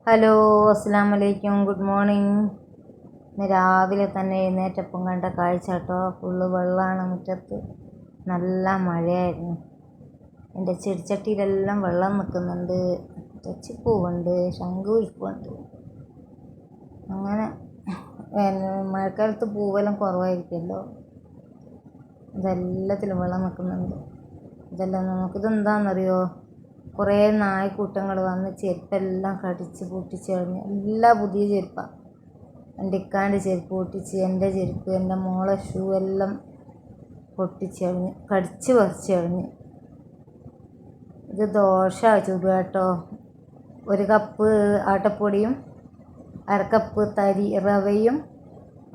Hello, അസ്സാം വലൈക്കും, good morning. ഇന്ന് രാവിലെ തന്നെ എഴുന്നേറ്റപ്പം കണ്ട കാഴ്ച കേട്ടോ. ഫുള്ള് വെള്ളമാണ് മുറ്റത്ത്. നല്ല മഴയായിരുന്നു. എൻ്റെ ചെടിച്ചട്ടിയിലെല്ലാം വെള്ളം നിൽക്കുന്നുണ്ട്. തെച്ചിപ്പൂവുണ്ട്, ശംഖുപുഷ്പമുണ്ട്. അങ്ങനെ മഴക്കാലത്ത് പൂവെല്ലാം കുറവായിരിക്കുമല്ലോ. ഇതെല്ലാത്തിലും വെള്ളം നിൽക്കുന്നുണ്ട്. ഇതെല്ലാം നമുക്കിതെന്താണെന്നറിയോ, കുറേ നായ്ക്കൂട്ടങ്ങൾ വന്ന് ചെരുപ്പെല്ലാം കടിച്ച് പൊട്ടിച്ച് കളഞ്ഞ്. എല്ലാം പുതിയ ചെരുപ്പാണ്. എൻ്റെ ഇക്കാൻ്റെ ചെരുപ്പ് പൊട്ടിച്ച്, എൻ്റെ ചെരുപ്പ്, എൻ്റെ മോളെ ഷൂ എല്ലാം പൊട്ടിച്ച് കളഞ്ഞ്, കടിച്ച് പറിച്ച് കളഞ്ഞ്. ഇത് ദോശ ചുടുക കേട്ടോ. 1 കപ്പ് ആട്ടപ്പൊടിയും 1/2 കപ്പ് റവയും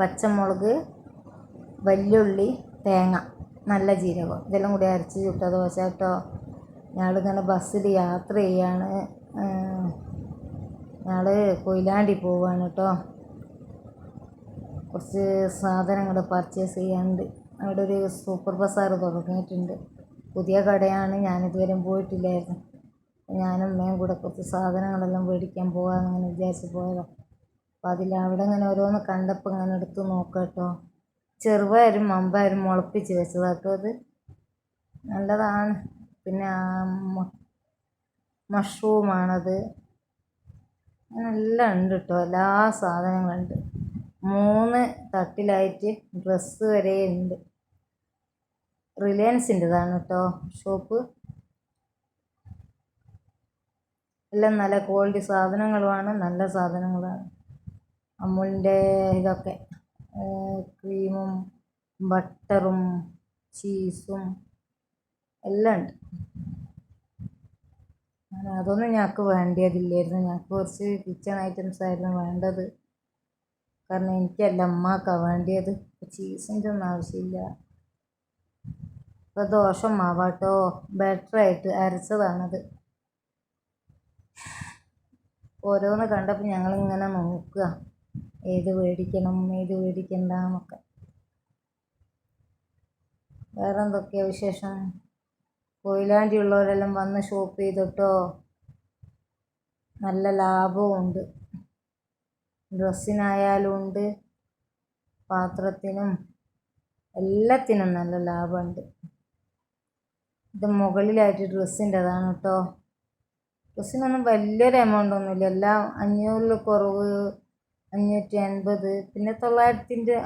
പച്ചമുളക്, വല്യുള്ളി, തേങ്ങ, നല്ല ജീരകം ഇതെല്ലാം കൂടി അരച്ച് ചുട്ട ദോശ കേട്ടോ. ഞങ്ങളിങ്ങനെ ബസ്സിൽ യാത്ര ചെയ്യാണ്. ഞങ്ങൾ കൊയിലാണ്ടി പോവുകയാണ് കേട്ടോ. കുറച്ച് സാധനങ്ങൾ പർച്ചേസ് ചെയ്യാനുണ്ട്. അവിടെ ഒരു സൂപ്പർ ബസാർ തുടങ്ങിയിട്ടുണ്ട്. പുതിയ കടയാണ്, ഞാനിതുവരെ പോയിട്ടില്ലായിരുന്നു. ഞാനും അമ്മയും കൂടെ കുറച്ച് സാധനങ്ങളെല്ലാം മേടിക്കാൻ പോകാമെന്ന് അങ്ങനെ വിചാരിച്ച് പോയതാണ്. അപ്പോൾ അവിടെ ഇങ്ങനെ ഓരോന്ന് കണ്ടപ്പോൾ ഇങ്ങനെ എടുത്ത് നോക്കാം കേട്ടോ. ചെറുപയരും മമ്പയരും മുളപ്പിച്ച് വെച്ചതാട്ടോ. അത് നല്ലതാണ്. പിന്നെ മഷ്റൂമാണത്. എല്ലാം ഉണ്ട് കേട്ടോ. എല്ലാ സാധനങ്ങളുണ്ട്. 3 തട്ടിലായിട്ട് ഡ്രസ്സ് വരെ ഉണ്ട്. റിലയൻസിൻ്റെതാണ് കേട്ടോ ഷോപ്പ്. എല്ലാം നല്ല ക്വാളിറ്റി സാധനങ്ങളുമാണ്, നല്ല സാധനങ്ങളാണ്. അമുലിൻ്റെ ഇതൊക്കെ ക്രീമും ബട്ടറും ചീസും എല്ലാം ഉണ്ട്. അതൊന്നും ഞങ്ങൾക്ക് വേണ്ടിയതില്ലായിരുന്നു. ഞങ്ങൾക്ക് കുറച്ച് കിച്ചൺ ഐറ്റംസ് ആയിരുന്നു വേണ്ടത്. കാരണം എനിക്കല്ല, അമ്മക്കാണ് വേണ്ടിയത്. ചീസിൻ്റെ ഒന്നും ആവശ്യമില്ല. ഇപ്പോൾ ദോശ മാവാട്ടോ, ബെറ്ററായിട്ട് അരച്ചതാണത്. ഓരോന്ന് കണ്ടപ്പോൾ ഞങ്ങളിങ്ങനെ നോക്കുക, ഏത് മേടിക്കണം ഏത് മേടിക്കണ്ട എന്നൊക്കെ. വേറെ എന്തൊക്കെയാണ് വിശേഷം? കൊയിലാണ്ടി ഉള്ളവരെല്ലാം വന്ന് ഷോപ്പ് ചെയ്തിട്ടോ. നല്ല ലാഭവും ഉണ്ട്. ഡ്രസ്സിനായാലും ഉണ്ട്, പാത്രത്തിനും എല്ലാത്തിനും നല്ല ലാഭമുണ്ട്. ഇത് മുകളിലായിട്ട് ഡ്രസ്സിൻ്റെതാണ് കേട്ടോ. ഡ്രസ്സിനൊന്നും വലിയൊരു എമൗണ്ട് ഒന്നുമില്ല. എല്ലാം 500 കുറവ്, 580, പിന്നെ 900-ൻ്റെ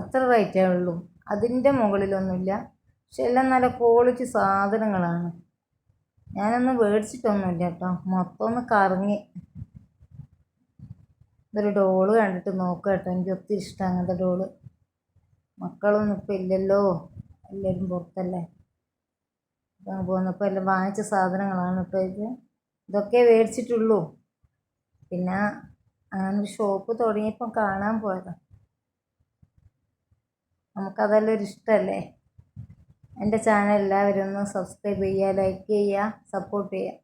അത്ര റേറ്റേ ഉള്ളൂ. അതിൻ്റെ മുകളിലൊന്നുമില്ല. പക്ഷെ എല്ലാം നല്ല ക്വാളിറ്റി സാധനങ്ങളാണ്. ഞാനൊന്നും മേടിച്ചിട്ടൊന്നുമില്ല കേട്ടോ. മൊത്തം ഒന്ന് കറങ്ങി. ഇതൊരു ഡോള് കണ്ടിട്ട് നോക്കുക കേട്ടോ. എനിക്ക് ഒത്തിരി ഇഷ്ടമാണ് അങ്ങനത്തെ ഡോള്. മക്കളൊന്നും ഇപ്പം ഇല്ലല്ലോ, എല്ലാവരും പുറത്തല്ലേ. പോന്നപ്പോൾ എല്ലാം വാങ്ങിച്ച സാധനങ്ങളാണ് കേട്ടോ ഇത്. ഇതൊക്കെ മേടിച്ചിട്ടുള്ളൂ. പിന്നെ അങ്ങനൊരു ഷോപ്പ് തുടങ്ങിയപ്പം കാണാൻ പോയതാണ്. നമുക്കതെല്ലാം ഒരു ഇഷ്ടമല്ലേ. എൻ്റെ ചാനൽ എല്ലാവരും ഒന്ന് സബ്സ്ക്രൈബ് ചെയ്യുക, ലൈക്ക് ചെയ്യുക, സപ്പോർട്ട് ചെയ്യുക.